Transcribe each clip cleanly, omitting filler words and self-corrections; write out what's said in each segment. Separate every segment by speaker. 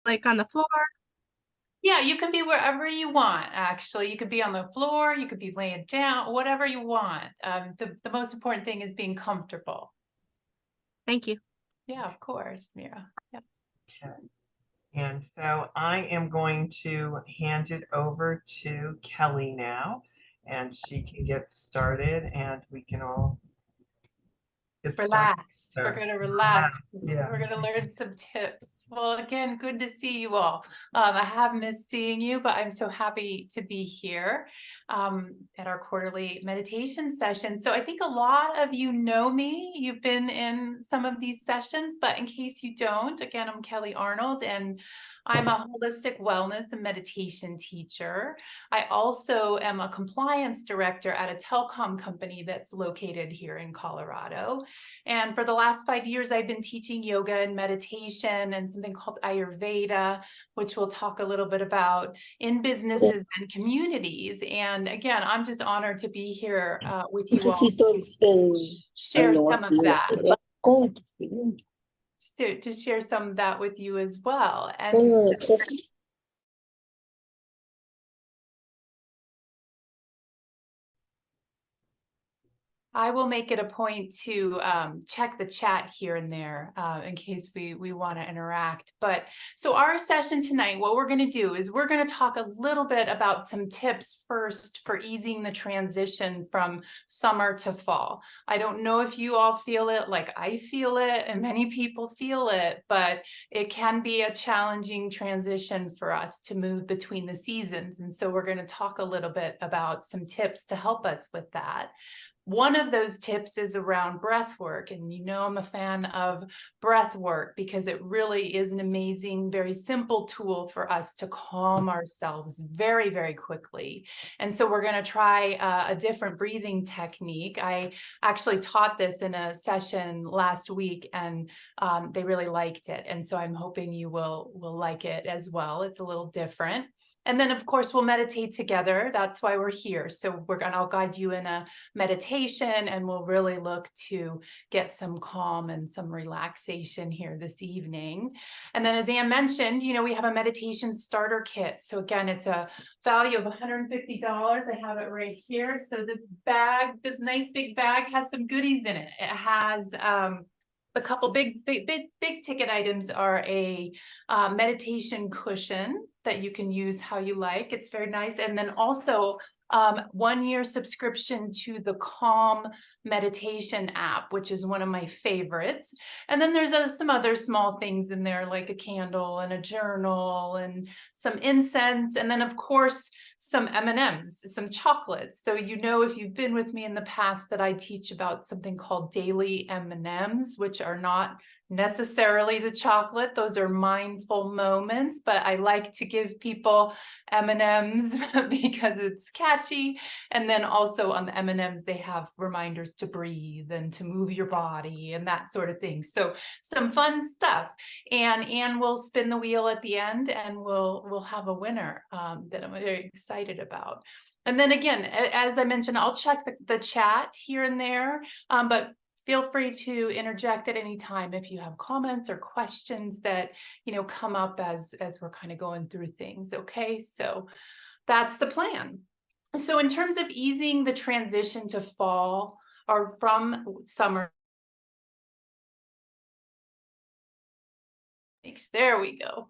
Speaker 1: like on the floor?
Speaker 2: Yeah, you can be wherever you want, actually. You could be on the floor, you could be laying down, whatever you want. The most important thing is being comfortable.
Speaker 1: Thank you.
Speaker 2: Yeah, of course, Mira. Yeah.
Speaker 3: Okay. And so I am going to hand it over to Kelly now, and she can get started and we can all get started.
Speaker 2: Relax. We're going to relax.
Speaker 3: Yeah.
Speaker 2: We're going to learn some tips. Well, again, good to see you all. I have missed seeing you, but I'm so happy to be here at our quarterly meditation session. So I think a lot of you know me. You've been in some of these sessions, but in case you don't, again, I'm Kelly Arnold, and I'm a holistic wellness and meditation teacher. I also am a compliance director at a telecom company that's located here in Colorado. And for the last 5 years, I've been teaching yoga and meditation and something called Ayurveda, which we'll talk a little bit about in businesses and communities. And again, I'm just honored to be here with you all to share some of that. To share some of that with you as well. And I will make it a point to check the chat here and there in case we want to interact. But so our session tonight, what we're going to do is we're going to talk a little bit about some tips first for easing the transition from summer to fall. I don't know if you all feel it like I feel it, and many people feel it, but it can be a challenging transition for us to move between the seasons. And so we're going to talk a little bit about some tips to help us with that. One of those tips is around breath work. And you know, I'm a fan of breath work because it really is an amazing, very simple tool for us to calm ourselves very, very quickly. And so we're going to try a different breathing technique. I actually taught this in a session last week, and they really liked it. And so I'm hoping you will like it as well. It's a little different. And then, of course, we'll meditate together. That's why we're here. So I'll guide you in a meditation, and we'll really look to get some calm and some relaxation here this evening. And then, as Anne mentioned, you know, we have a meditation starter kit. So again, it's a value of $150. I have it right here. So this bag, this nice big bag, has some goodies in it. It has a couple big ticket items are a meditation cushion that you can use how you like. It's very nice. And then also 1 year subscription to the Calm meditation app, which is one of my favorites. And then there's some other small things in there, like a candle and a journal and some incense. And then, of course, some M&Ms, some chocolates. So, you know, if you've been with me in the past, that I teach about something called daily M&Ms, which are not necessarily the chocolate. Those are mindful moments, but I like to give people M&Ms because it's catchy. And then also on the M&Ms, they have reminders to breathe and to move your body and that sort of thing. So some fun stuff. And Anne will spin the wheel at the end, and we'll have a winner that I'm very excited about. And then again, as I mentioned, I'll check the chat here and there, but feel free to interject at any time if you have comments or questions that, you know, come up as we're kind of going through things. Okay, so that's the plan. So in terms of easing the transition to fall or from summer, there we go.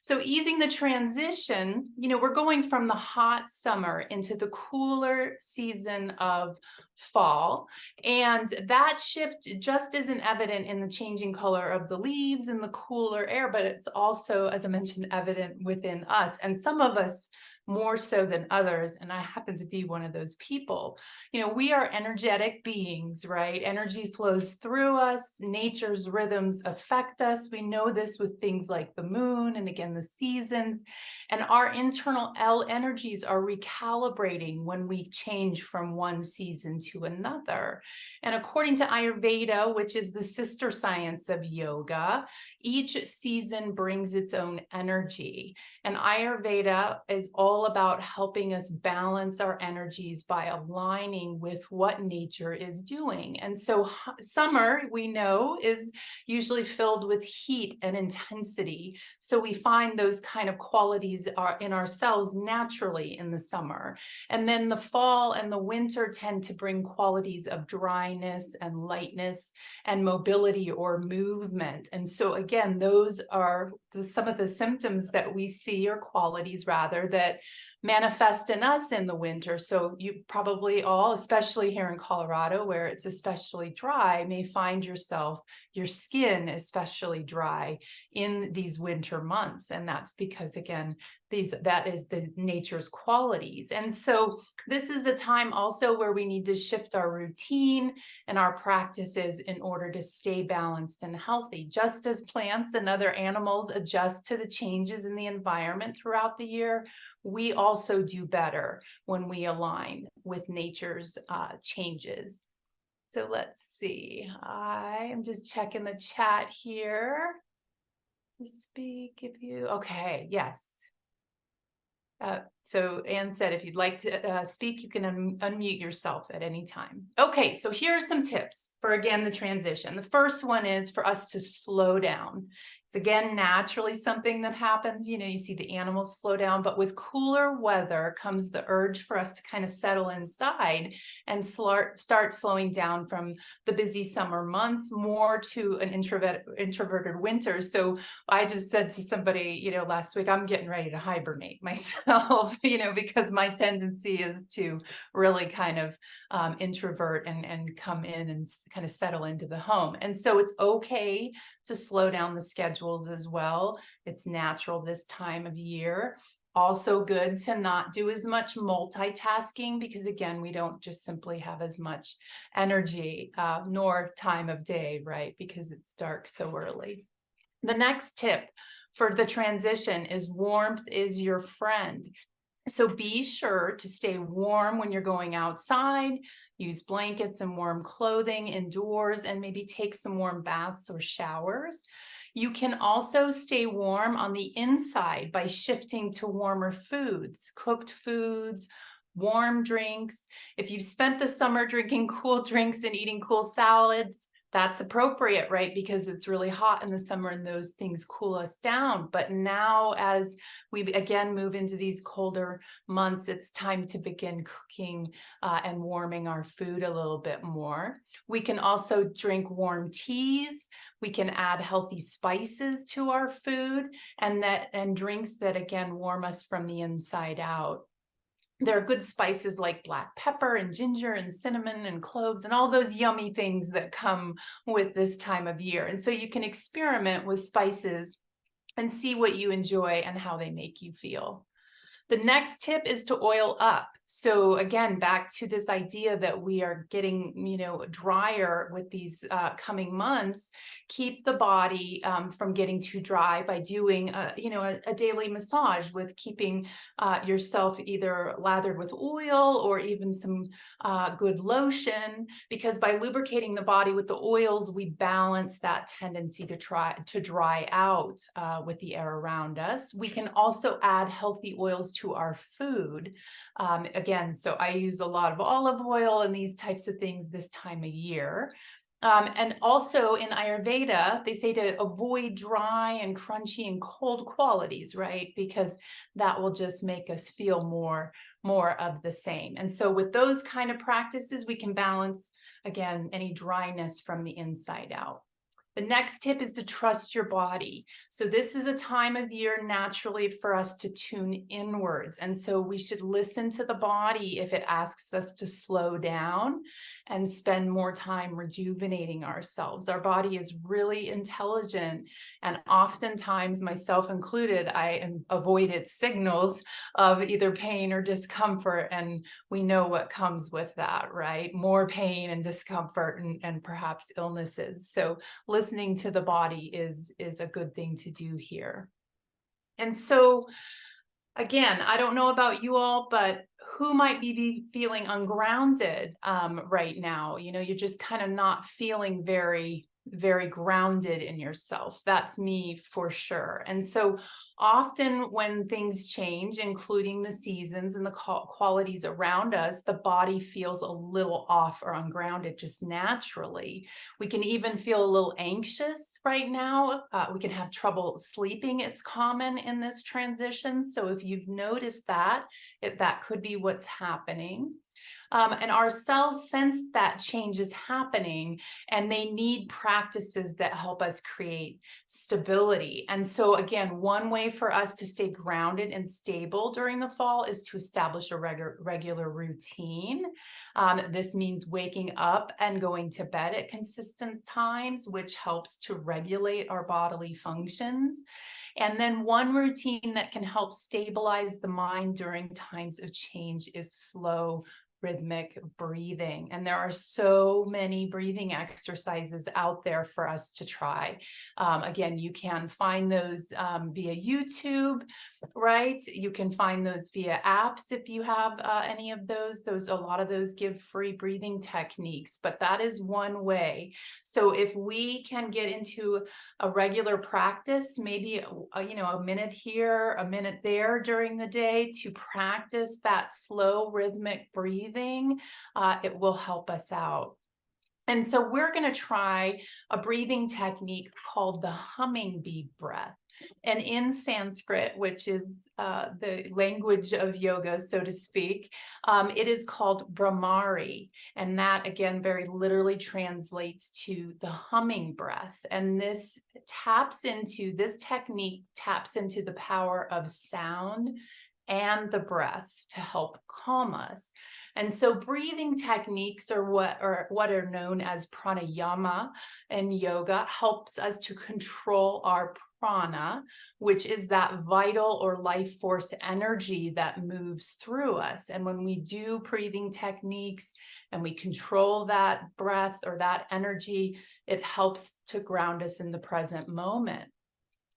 Speaker 2: So easing the transition, you know, we're going from the hot summer into the cooler season of fall. And that shift just isn't evident in the changing color of the leaves and the cooler air, but it's also, as I mentioned, evident within us. And some of us more so than others, and I happen to be one of those people. You know, we are energetic beings, right? Energy flows through us. Nature's rhythms affect us. We know this with things like the moon and, again, the seasons. And our internal energies are recalibrating when we change from one season to another. And according to Ayurveda, which is the sister science of yoga, each season brings its own energy. And Ayurveda is all about helping us balance our energies by aligning with what nature is doing. And so summer, we know, is usually filled with heat and intensity. So we find those kind of qualities are in ourselves naturally in the summer. And then the fall and the winter tend to bring qualities of dryness and lightness and mobility or movement. And so again, those are some of the symptoms that we see, or qualities rather, that manifest in us in the winter. So you probably all, especially here in Colorado, where it's especially dry, may find yourself, your skin especially dry in these winter months. And that's because, again, that is the nature's qualities. And so this is a time also where we need to shift our routine and our practices in order to stay balanced and healthy. Just as plants and other animals adjust to the changes in the environment throughout the year, we also do better when we align with nature's changes. So let's see. I am just checking the chat here to speak. Okay, yes. So Anne said, if you'd like to speak, you can unmute yourself at any time. Okay, so here are some tips for, again, the transition. The first one is for us to slow down. It's, again, naturally something that happens. You know, you see the animals slow down, but with cooler weather comes the urge for us to kind of settle inside and start slowing down from the busy summer months more to an introverted winter. So I just said to somebody, you know, last week, I'm getting ready to hibernate myself, you know, because my tendency is to really kind of introvert and come in and kind of settle into the home. And so it's okay to slow down the schedules as well. It's natural this time of year. Also good to not do as much multitasking, because again, we don't just simply have as much energy nor time of day, right? Because it's dark so early. The next tip for the transition is warmth is your friend. So be sure to stay warm when you're going outside, use blankets and warm clothing indoors, and maybe take some warm baths or showers. You can also stay warm on the inside by shifting to warmer foods, cooked foods, warm drinks. If you've spent the summer drinking cool drinks and eating cool salads, that's appropriate, right? Because it's really hot in the summer and those things cool us down. But now, as we again move into these colder months, it's time to begin cooking and warming our food a little bit more. We can also drink warm teas. We can add healthy spices to our food and drinks that, again, warm us from the inside out. There are good spices like black pepper and ginger and cinnamon and cloves and all those yummy things that come with this time of year. And so you can experiment with spices and see what you enjoy and how they make you feel. The next tip is to oil up. So again, back to this idea that we are getting, you know, drier with these coming months. Keep the body from getting too dry by doing, a daily massage with keeping yourself either lathered with oil or even some good lotion, because by lubricating the body with the oils, we balance that tendency to dry out with the air around us. We can also add healthy oils to our food. Again, so I use a lot of olive oil and these types of things this time of year. And also in Ayurveda, they say to avoid dry and crunchy and cold qualities, right? Because that will just make us feel more of the same. And so with those kind of practices, we can balance, again, any dryness from the inside out. The next tip is to trust your body. So this is a time of year naturally for us to tune inwards. And so we should listen to the body if it asks us to slow down and spend more time rejuvenating ourselves. Our body is really intelligent, and oftentimes, myself included, I avoid its signals of either pain or discomfort. And we know what comes with that, right? More pain and discomfort and perhaps illnesses. So listening to the body is a good thing to do here. And so, again, I don't know about you all, but who might be feeling ungrounded right now? You know, you're just kind of not feeling very, very grounded in yourself. That's me for sure. And so often when things change, including the seasons and the qualities around us, the body feels a little off or ungrounded just naturally. We can even feel a little anxious right now. We can have trouble sleeping. It's common in this transition. So if you've noticed that, that could be what's happening. And our cells sense that change is happening, and they need practices that help us create stability. And so again, one way for us to stay grounded and stable during the fall is to establish a regular routine. This means waking up and going to bed at consistent times, which helps to regulate our bodily functions. And then one routine that can help stabilize the mind during times of change is slow, rhythmic breathing. And there are so many breathing exercises out there for us to try. Again, you can find those via YouTube, right? You can find those via apps if you have any of those. A lot of those give free breathing techniques, but that is one way. So if we can get into a regular practice, maybe a minute here, a minute there during the day to practice that slow rhythmic breathing, it will help us out. And so we're going to try a breathing technique called the humming bee breath. And in Sanskrit, which is the language of yoga, so to speak, it is called Brahmari. And that, again, very literally translates to the humming breath. And this technique taps into the power of sound and the breath to help calm us. And so breathing techniques are what are known as pranayama in yoga helps us to control our prana, which is that vital or life force energy that moves through us. And when we do breathing techniques and we control that breath or that energy, it helps to ground us in the present moment.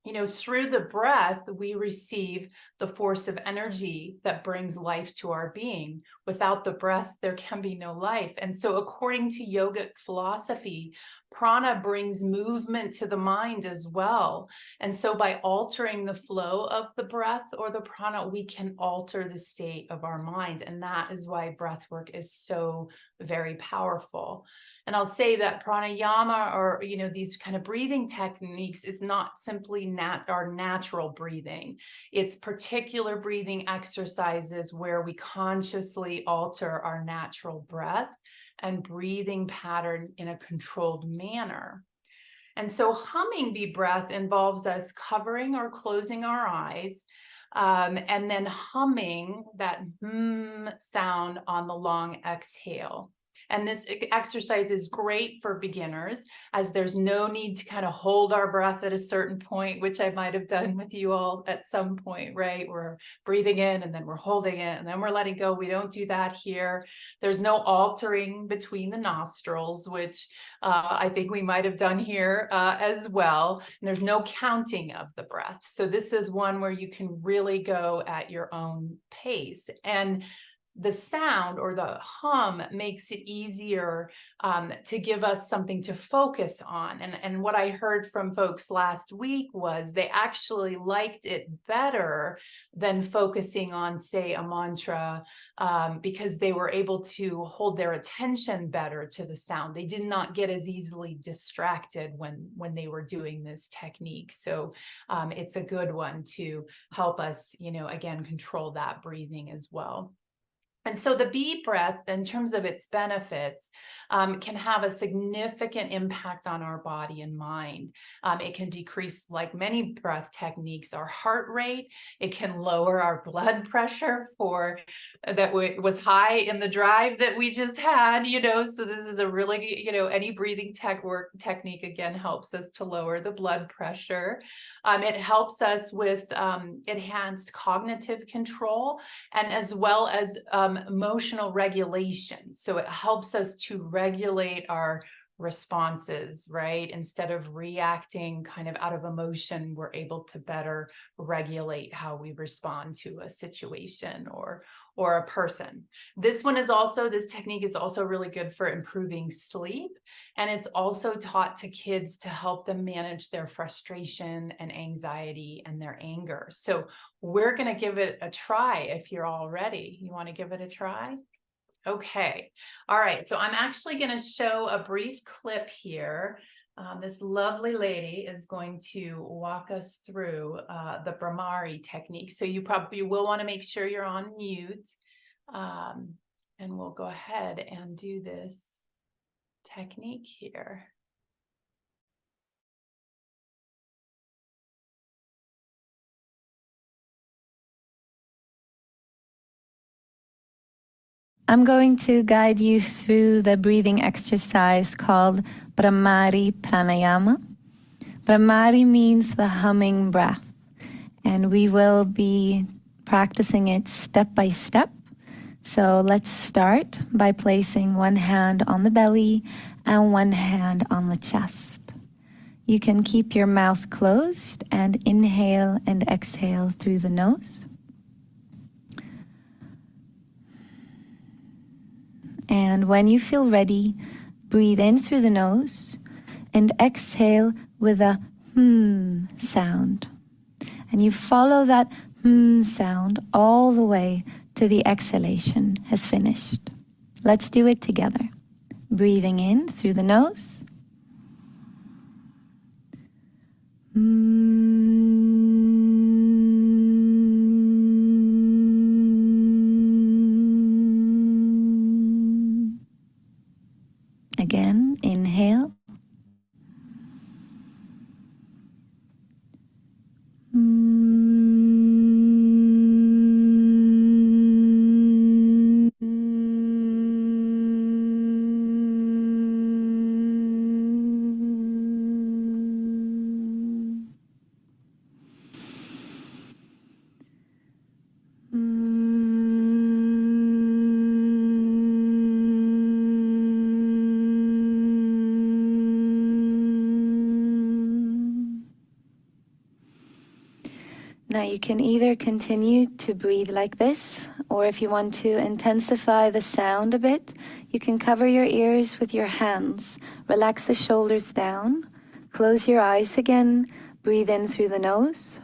Speaker 2: You know, through the breath, we receive the force of energy that brings life to our being. Without the breath, there can be no life. And so according to yogic philosophy, prana brings movement to the mind as well. And so by altering the flow of the breath or the prana, we can alter the state of our mind. And that is why breath work is so very powerful. And I'll say that pranayama or, these kind of breathing techniques is not simply our natural breathing. It's particular breathing exercises where we consciously alter our natural breath and breathing pattern in a controlled manner. And so humming bee breath involves us covering or closing our eyes and then humming that sound on the long exhale. And this exercise is great for beginners as there's no need to kind of hold our breath at a certain point, which I might have done with you all at some point, right? We're breathing in and then we're holding it and then we're letting go. We don't do that here. There's no altering between the nostrils, which I think we might have done here as well. And there's no counting of the breath. So this is one where you can really go at your own pace. And the sound or the hum makes it easier to give us something to focus on. And what I heard from folks last week was they actually liked it better than focusing on, say, a mantra because they were able to hold their attention better to the sound. They did not get as easily distracted when they were doing this technique. So it's a good one to help us, again, control that breathing as well. And so the bee breath, in terms of its benefits, can have a significant impact on our body and mind. It can decrease, like many breath techniques, our heart rate. It can lower our blood pressure that was high in the drive that we just had, so this is a really, any breathing technique, again, helps us to lower the blood pressure. It helps us with enhanced cognitive control and as well as emotional regulation. So it helps us to regulate our responses, right? Instead of reacting kind of out of emotion, we're able to better regulate how we respond to a situation or a person. This technique is also really good for improving sleep. And it's also taught to kids to help them manage their frustration and anxiety and their anger. So we're going to give it a try if you're all ready. You want to give it a try? Okay. All right. So I'm actually going to show a brief clip here. This lovely lady is going to walk us through the Brahmari technique. So you probably will want to make sure you're on mute. And we'll go ahead and do this technique here.
Speaker 4: I'm going to guide you through the breathing exercise called Brahmari Pranayama. Brahmari means the humming breath, and we will be practicing it step by step. So let's start by placing one hand on the belly and one hand on the chest. You can keep your mouth closed and inhale and exhale through the nose. And when you feel ready, breathe in through the nose and exhale with a sound. And you follow that sound all the way to the exhalation has finished. Let's do it together. Breathing in through the nose. Again, inhale. Now you can either continue to breathe like this, or if you want to intensify the sound a bit, you can cover your ears with your hands, relax the shoulders down, close your eyes again, breathe in through the nose.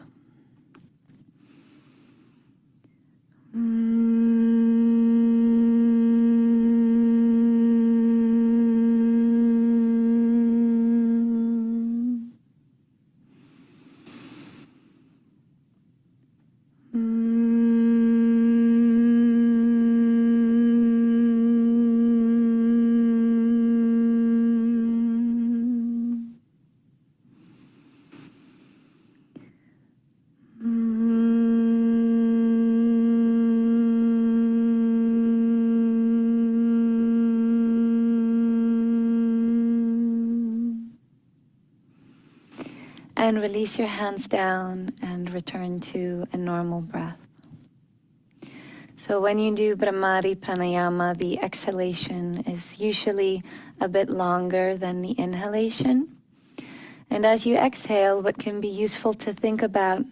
Speaker 4: And release your hands down and return to a normal breath. So when you do Brahmari Pranayama, the exhalation is usually a bit longer than the inhalation. And as you exhale, what can be useful to think about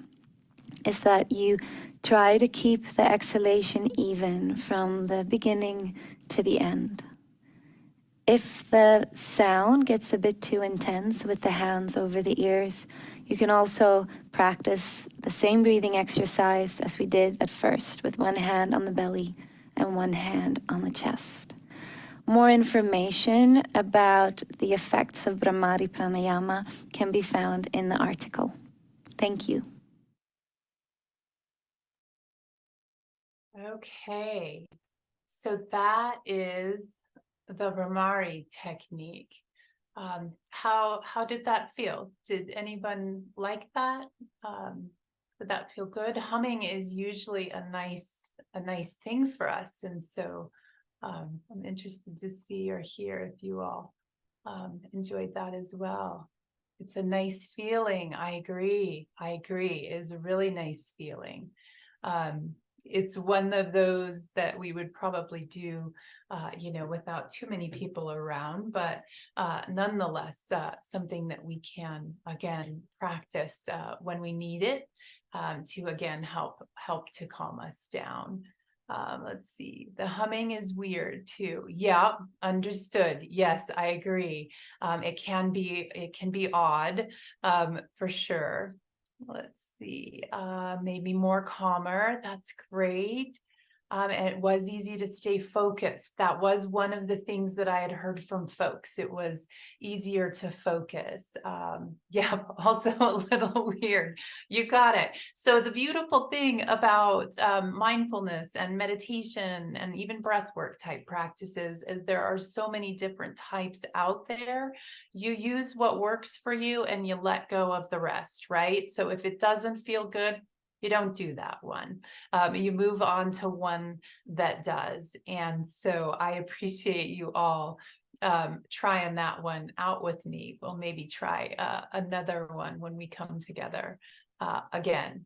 Speaker 4: is that you try to keep the exhalation even from the beginning to the end. If the sound gets a bit too intense with the hands over the ears, you can also practice the same breathing exercise as we did at first, with one hand on the belly and one hand on the chest. More information about the effects of Brahmari Pranayama can be found in the article. Thank you.
Speaker 2: Okay, so that is the Brahmari technique. How did that feel? Did anyone like that? Did that feel good? Humming is usually a nice thing for us, and so I'm interested to see or hear if you all enjoyed that as well. It's a nice feeling. I agree. It is a really nice feeling. it's one of those that we would probably do, without too many people around, but nonetheless, something that we can, again, practice when we need it, to, again, help to calm us down. Let's see, the humming is weird too. Yeah, understood. Yes, I agree. It can be odd, for sure. Let's see, maybe more calmer. That's great. And it was easy to stay focused. That was one of the things that I had heard from folks. It was easier to focus. Yeah, also a little weird. You got it. So the beautiful thing about mindfulness and meditation and even breath work type practices is there are so many different types out there. You use what works for you and you let go of the rest, right? So if it doesn't feel good, you don't do that one. You move on to one that does. And so I appreciate you all trying that one out with me. We'll maybe try another one when we come together again.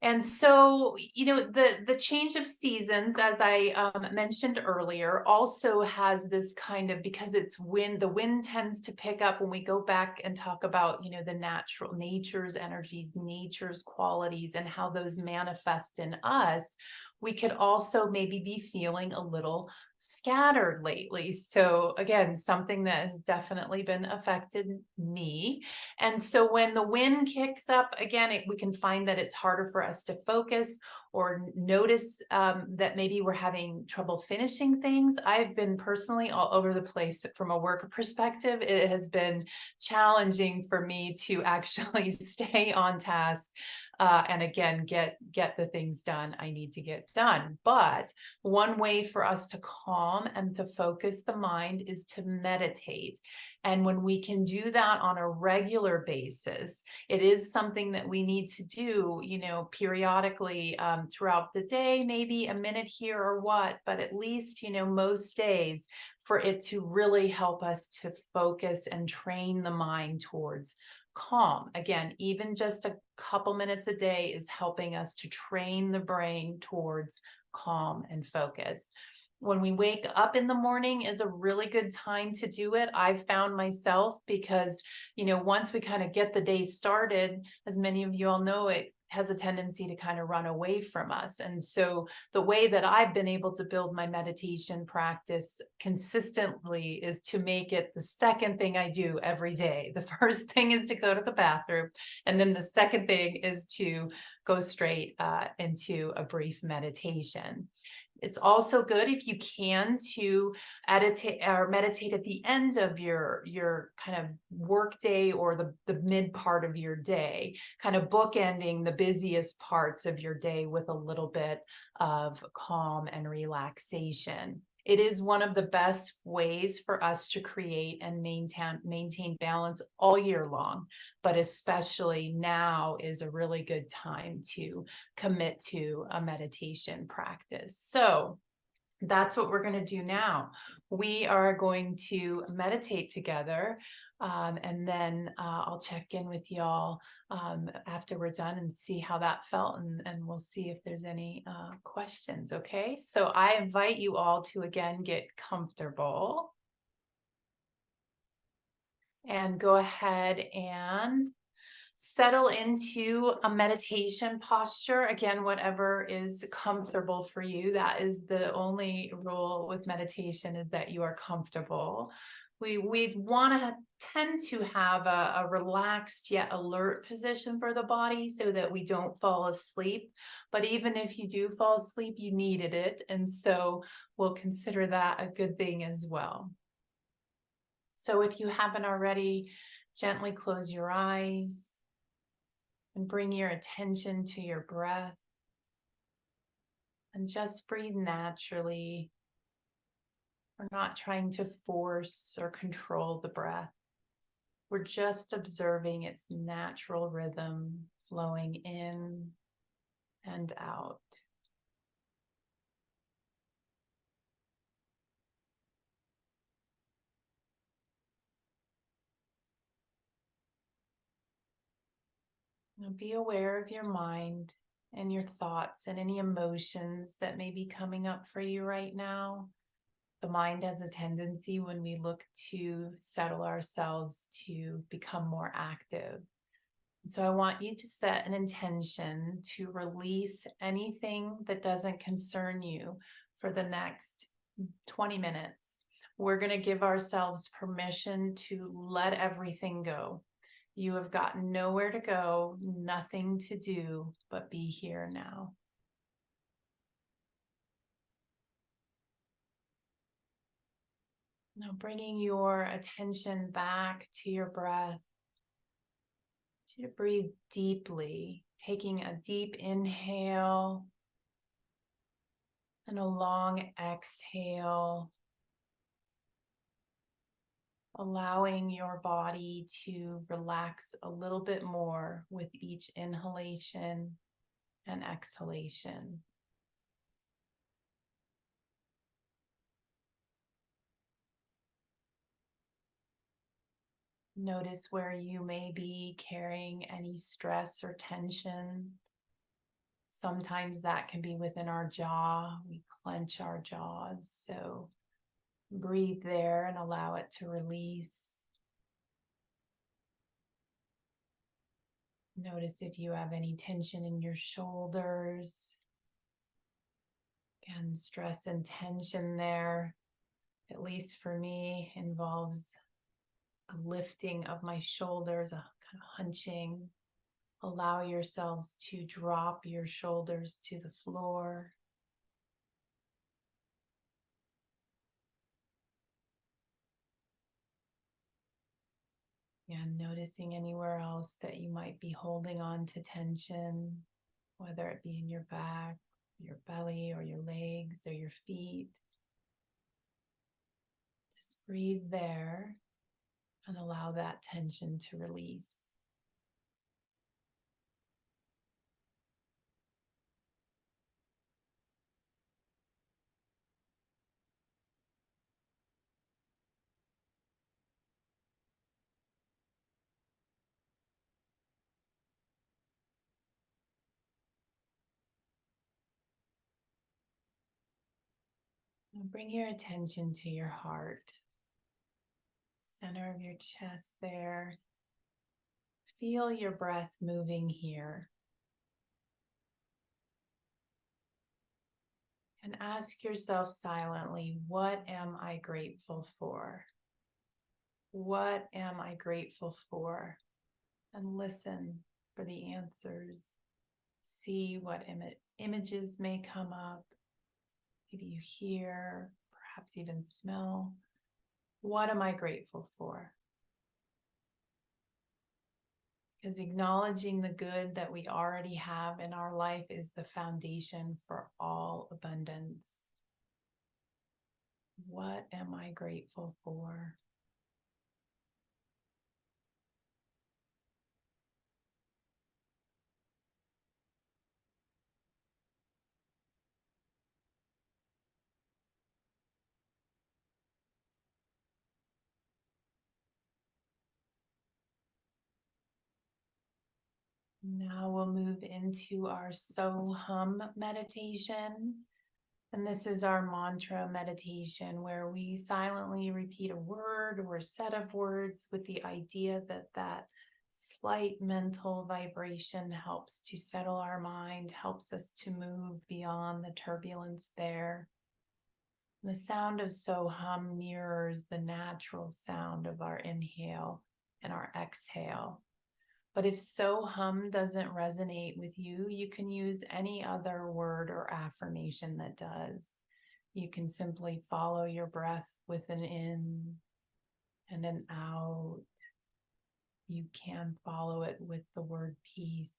Speaker 2: And so, the change of seasons, as I mentioned earlier, also has this kind of, because it's wind, the wind tends to pick up when we go back and talk about, the nature's energies, nature's qualities, and how those manifest in us. We could also maybe be feeling a little scattered lately. So again, something that has definitely been affected me. And so when the wind kicks up again, we can find that it's harder for us to focus or notice that maybe we're having trouble finishing things. I've been personally all over the place from a work perspective. It has been challenging for me to actually stay on task and again, get the things done I need to get done. But one way for us to calm and to focus the mind is to meditate. And when we can do that on a regular basis, it is something that we need to do, periodically throughout the day, maybe a minute here or what, but at least, most days, for it to really help us to focus and train the mind towards calm. Again, even just a couple minutes a day is helping us to train the brain towards calm and focus. When we wake up in the morning is a really good time to do it. I've found myself because, once we kind of get the day started, as many of you all know, it has a tendency to kind of run away from us. And so the way that I've been able to build my meditation practice consistently is to make it the second thing I do every day. The first thing is to go to the bathroom. And then the second thing is to go straight into a brief meditation. It's also good if you can to meditate at the end of your kind of work day or the mid part of your day, kind of bookending the busiest parts of your day with a little bit of calm and relaxation. It is one of the best ways for us to create and maintain balance all year long, but especially now is a really good time to commit to a meditation practice. So that's what we're going to do now. We are going to meditate together. And then I'll check in with y'all after we're done and see how that felt. And we'll see if there's any questions. Okay. So I invite you all to, again, get comfortable and go ahead and settle into a meditation posture. Again, whatever is comfortable for you. That is the only rule with meditation, is that you are comfortable. We want to tend to have a relaxed yet alert position for the body so that we don't fall asleep. But even if you do fall asleep, you needed it. And so we'll consider that a good thing as well. So if you haven't already, gently close your eyes and bring your attention to your breath. And just breathe naturally. We're not trying to force or control the breath. We're just observing its natural rhythm flowing in and out. Now be aware of your mind. and your thoughts and any emotions that may be coming up for you right now. The mind has a tendency when we look to settle ourselves to become more active. So I want you to set an intention to release anything that doesn't concern you for the next 20 minutes. We're going to give ourselves permission to let everything go. You have got nowhere to go, nothing to do, but be here now. Now bringing your attention back to your breath. To breathe deeply, taking a deep inhale and a long exhale, allowing your body to relax a little bit more with each inhalation and exhalation. Notice where you may be carrying any stress or tension. Sometimes that can be within our jaw. We clench our jaws. So breathe there and allow it to release. Notice if you have any tension in your shoulders. Again, stress and tension there, at least for me, involves a lifting of my shoulders, a kind of hunching. Allow yourselves to drop your shoulders to the floor. And noticing anywhere else that you might be holding on to tension, whether it be in your back, your belly, or your legs, or your feet. Just breathe there and allow that tension to release. Now bring your attention to your heart, center of your chest there. Feel your breath moving here. And ask yourself silently, what am I grateful for? What am I grateful for? And listen for the answers. See what images may come up. Maybe you hear, perhaps even smell. What am I grateful for? Because acknowledging the good that we already have in our life is the foundation for all abundance. What am I grateful for? Now we'll move into our So Hum meditation. And this is our mantra meditation where we silently repeat a word or a set of words with the idea that that slight mental vibration helps to settle our mind, helps us to move beyond the turbulence there. The sound of So Hum mirrors the natural sound of our inhale and our exhale. But if So Hum doesn't resonate with you, you can use any other word or affirmation that does. You can simply follow your breath with an in and an out. You can follow it with the word peace,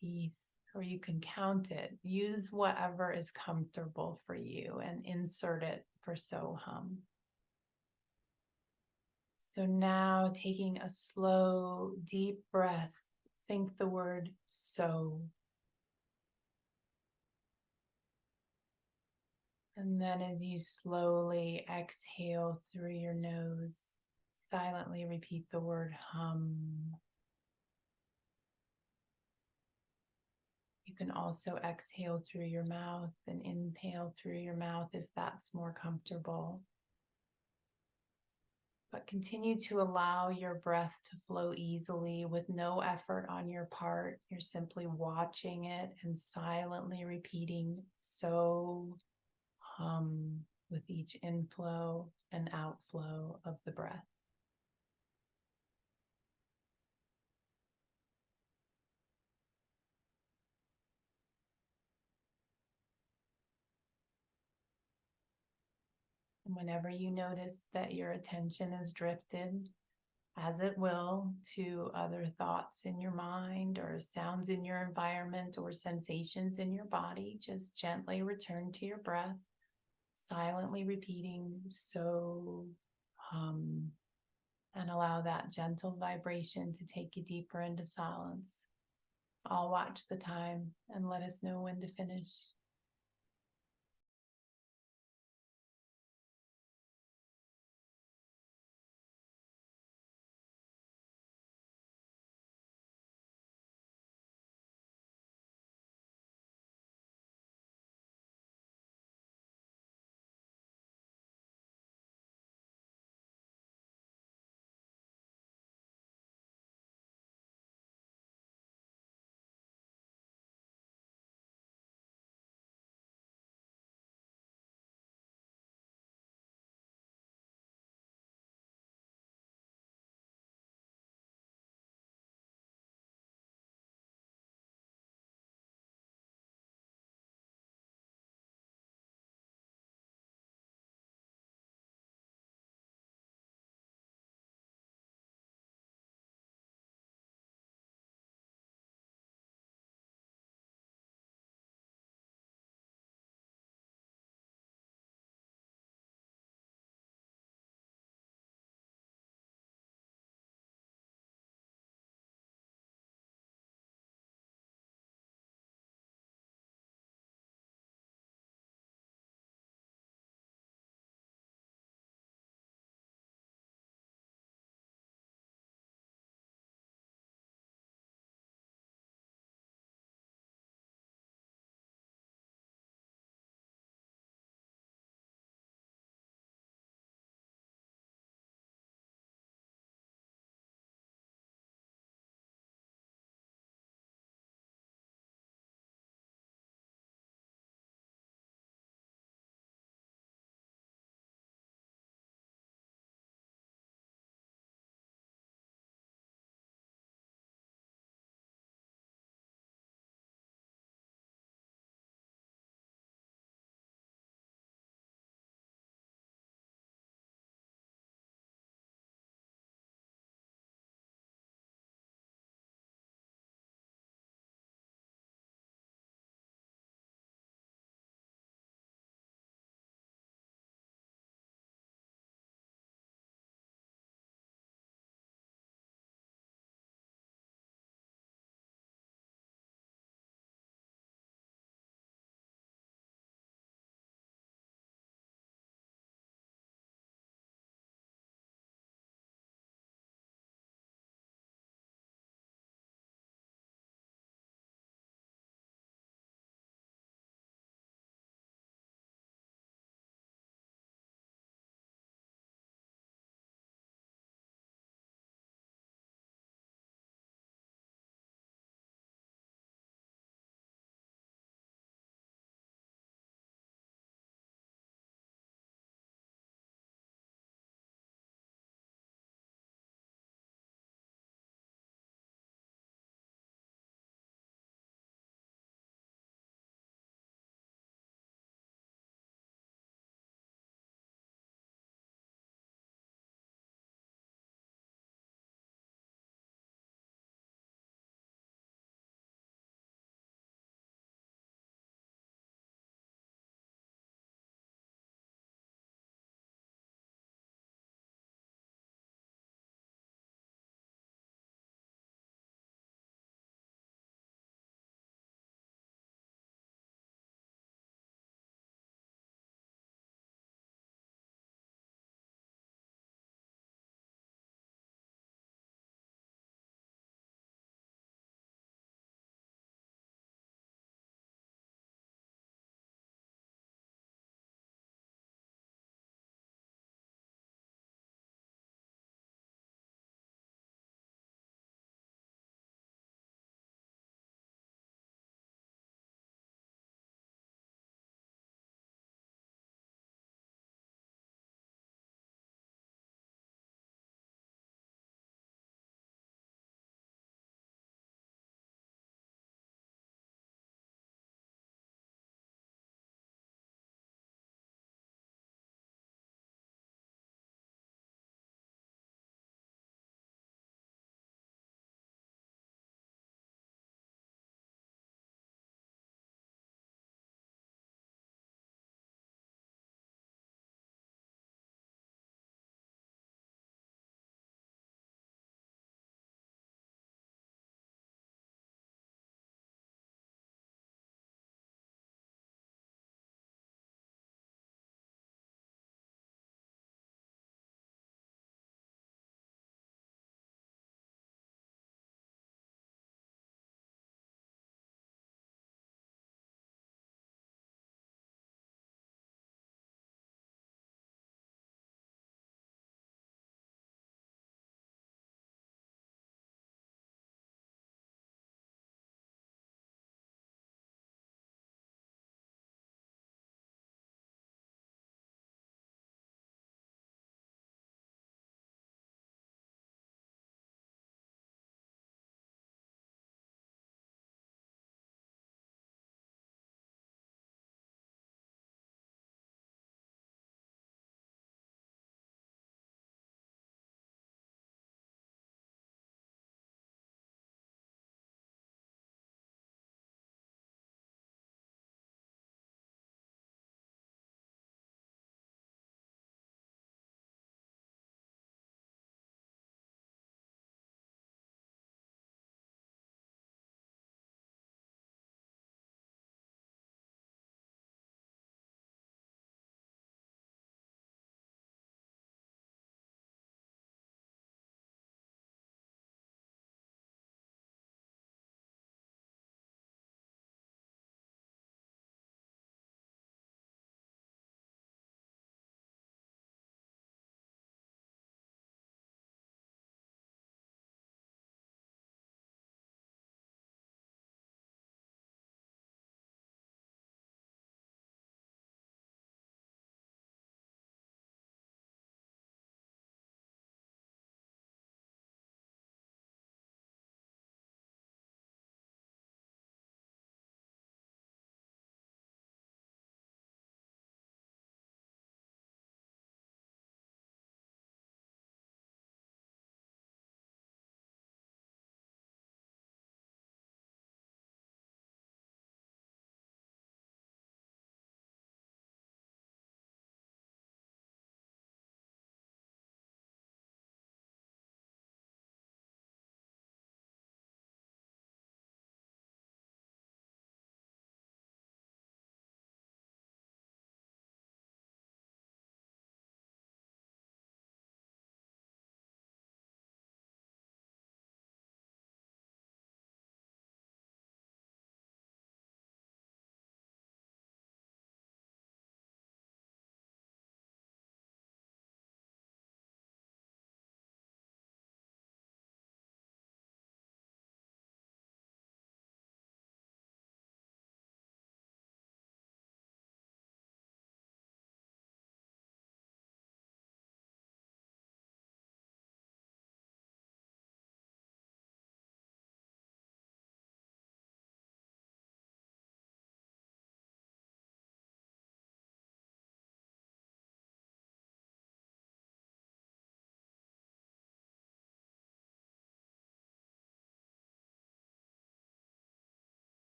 Speaker 2: peace, or you can count it. Use whatever is comfortable for you and insert it for So Hum. So now taking a slow, deep breath, think the word so. And then as you slowly exhale through your nose, silently repeat the word hum. You can also exhale through your mouth and inhale through your mouth if that's more comfortable. But continue to allow your breath to flow easily with no effort on your part. You're simply watching it and silently repeating so, hum, with each inflow and outflow of the breath. And whenever you notice that your attention is drifted, as it will, to other thoughts in your mind or sounds in your environment or sensations in your body, just gently return to your breath, silently repeating so, hum, and allow that gentle vibration to take you deeper into silence. I'll watch the time and let us know when to finish.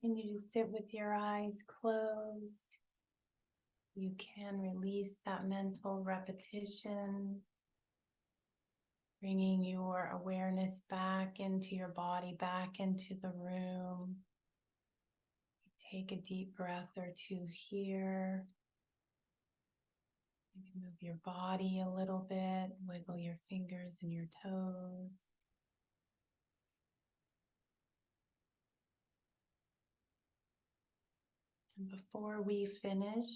Speaker 2: Continue to sit with your eyes closed. You can release that mental repetition, bringing your awareness back into your body, back into the room. Take a deep breath or two here. Maybe move your body a little bit, wiggle your fingers and your toes. And before we finish,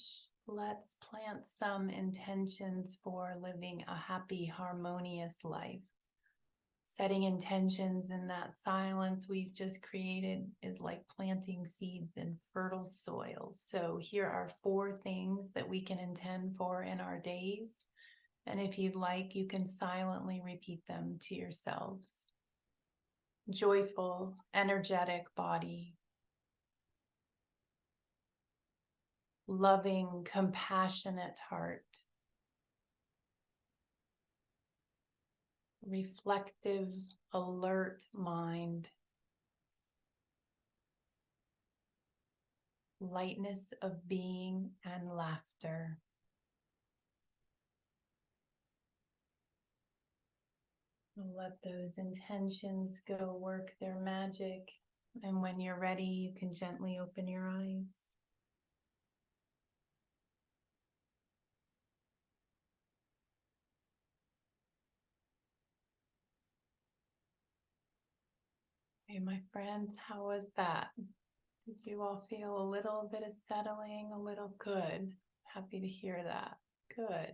Speaker 2: let's plant some intentions for living a happy, harmonious life. Setting intentions in that silence we've just created is like planting seeds in fertile soil. So here are 4 things that we can intend for in our days. And if you'd like, you can silently repeat them to yourselves. Joyful, energetic body. Loving, compassionate heart. Reflective, alert mind. Lightness of being and laughter. Let those intentions go work their magic. And when you're ready, you can gently open your eyes. Hey, my friends, how was that? Did you all feel a little bit of settling, a little good? Happy to hear that. Good.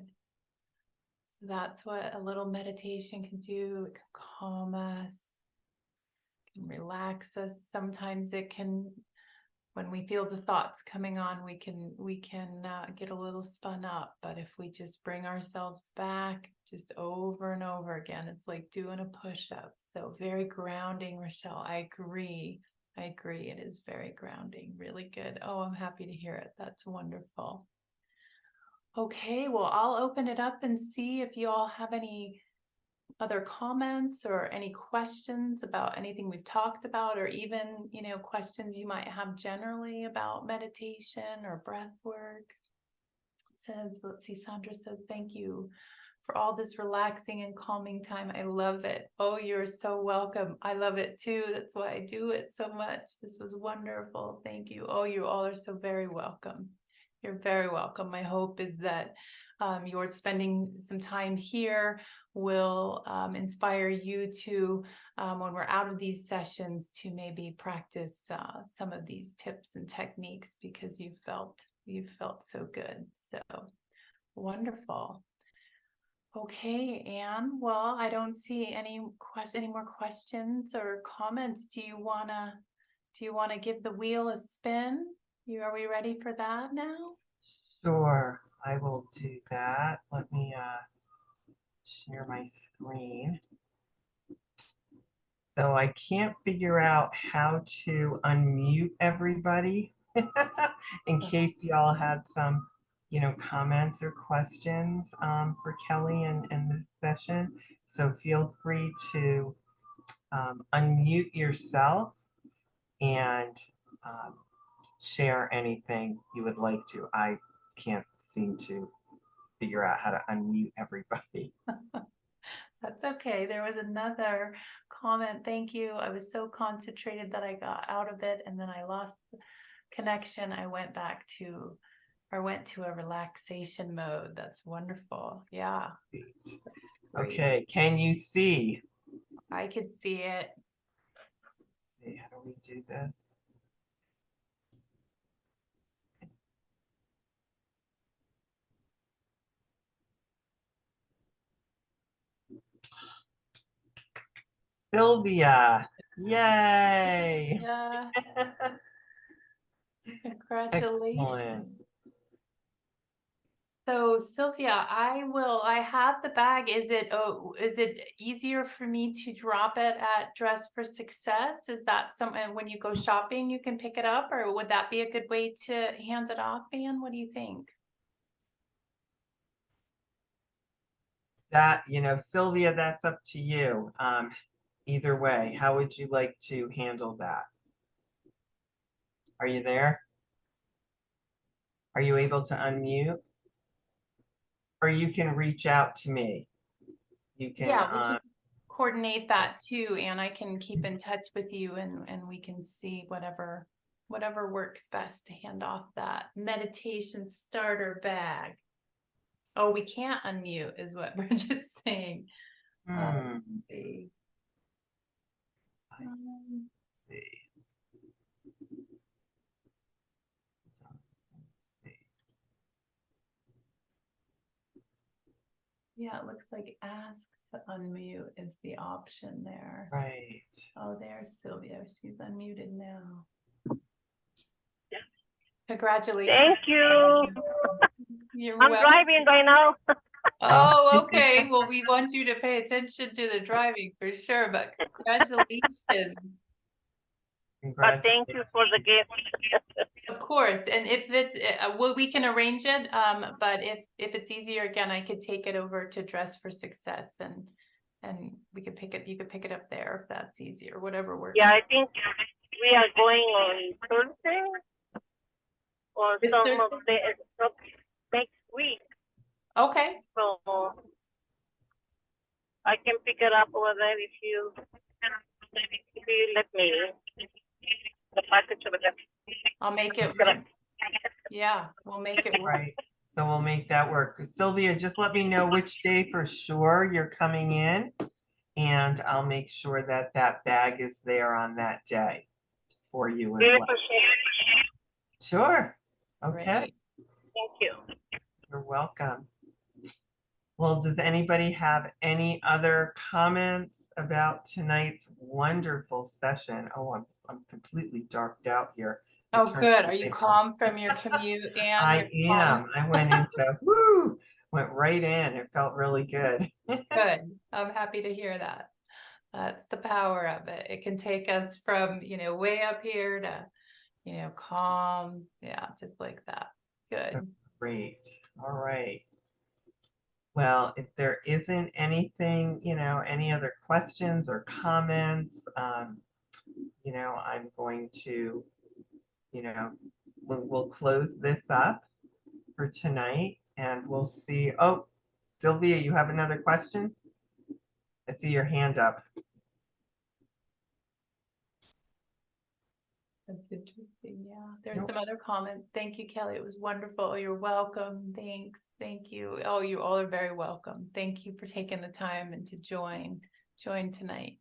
Speaker 2: So that's what a little meditation can do. It can calm us, can relax us. Sometimes it can, when we feel the thoughts coming on, we can get a little spun up. But if we just bring ourselves back just over and over again, it's like doing a push-up. So very grounding, Rochelle. I agree. It is very grounding. Really good. Oh, I'm happy to hear it. That's wonderful. Okay, well, I'll open it up and see if you all have any other comments or any questions about anything we've talked about, or even, questions you might have generally about meditation or breath work. It says, let's see, Sandra says, thank you for all this relaxing and calming time. I love it. Oh, you're so welcome. I love it too. That's why I do it so much. This was wonderful. Thank you. Oh, you all are so very welcome. You're very welcome. My hope is that your spending some time here will inspire you to, when we're out of these sessions, to maybe practice some of these tips and techniques, because you felt so good. So wonderful. Okay, Anne. Well, I don't see any more questions or comments. Do you wanna give the wheel a spin? Are we ready for that now?
Speaker 3: Sure, I will do that. Let me share my screen. So I can't figure out how to unmute everybody in case y'all had some, comments or questions for Kelly in this session. So feel free to unmute yourself and share anything you would like to. I can't seem to figure out how to unmute everybody.
Speaker 2: That's okay. There was another comment. Thank you. I was so concentrated that I got out of it, and then I lost the connection. I went to a relaxation mode. That's wonderful. Yeah. That's great.
Speaker 3: Okay, can you see?
Speaker 2: I could see it.
Speaker 3: See, how do we do this? Sylvia, yay!
Speaker 2: Yeah. Congratulations.
Speaker 3: Excellent.
Speaker 2: So Sylvia, I have the bag. Is it easier for me to drop it at Dress for Success? Is that something when you go shopping, you can pick it up, or would that be a good way to hand it off, Anne? What do you think?
Speaker 3: That, Sylvia, that's up to you. Either way, how would you like to handle that? Are you there? Are you able to unmute? Or you can reach out to me. You can,
Speaker 2: Yeah, we can coordinate that too, and I can keep in touch with you and we can see whatever works best to hand off that meditation starter bag. Oh, we can't unmute is what Bridget's saying.
Speaker 3: hmm,
Speaker 2: Let's see.
Speaker 3: see.
Speaker 2: Yeah, it looks like ask to unmute is the option there.
Speaker 3: Right.
Speaker 2: Oh, there's Sylvia. She's unmuted now. Congratulations.
Speaker 5: Thank you.
Speaker 2: You're
Speaker 5: I'm
Speaker 2: welcome.
Speaker 5: driving right now.
Speaker 2: Oh, okay. Well, we want you to pay attention to the driving for sure, but congratulations.
Speaker 5: But thank you for the gift.
Speaker 2: Of course, and if it's, well, we can arrange it, but if it's easier, again, I could take it over to Dress for Success and we could pick it, you could pick it up there if that's easier, whatever works.
Speaker 5: Yeah, I think we are going on Thursday or
Speaker 2: This
Speaker 5: some
Speaker 2: Thursday?
Speaker 5: of the next week.
Speaker 2: Okay,
Speaker 5: So I can pick it up over there if you let me. The package over there.
Speaker 2: I'll make it, yeah, we'll make it work.
Speaker 3: Right. So we'll make that work. Sylvia, just let me know which day for sure you're coming in, and I'll make sure that that bag is there on that day for you as
Speaker 5: Really
Speaker 3: well.
Speaker 5: appreciate it.
Speaker 3: Sure. Okay.
Speaker 2: Great.
Speaker 5: Thank you.
Speaker 3: You're welcome. Well, does anybody have any other comments about tonight's wonderful session? Oh, I'm completely darked out here.
Speaker 2: Oh,
Speaker 3: It turned
Speaker 2: good. Are you
Speaker 3: late.
Speaker 2: calm from your commute, Anne?
Speaker 3: I
Speaker 2: You're calm?
Speaker 3: am. I went into, woo, went right in. It felt really good.
Speaker 2: Good. I'm happy to hear that. That's the power of it. It can take us from, way up here to, calm. Yeah, just like that. Good.
Speaker 3: Great. All right. Well, if there isn't anything, any other questions or comments, I'm going to, we'll close this up for tonight and we'll see. Oh, Sylvia, you have another question? I see your hand up.
Speaker 2: That's interesting. Yeah. There's
Speaker 3: Nope.
Speaker 2: some other comments. Thank you, Kelly. It was wonderful. You're welcome. Thanks. Thank you. Oh, you all are very welcome. Thank you for taking the time and to join tonight.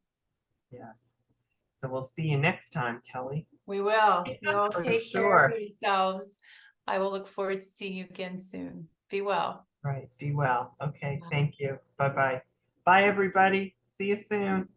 Speaker 3: Yes. So we'll see you next time, Kelly.
Speaker 2: We will. You all
Speaker 3: For
Speaker 2: take care
Speaker 3: sure.
Speaker 2: of yourselves. I will look forward to seeing you again soon. Be well.
Speaker 3: Right. Be well. Okay.
Speaker 2: Bye.
Speaker 3: Thank you. Bye-bye. Bye, everybody. See you soon.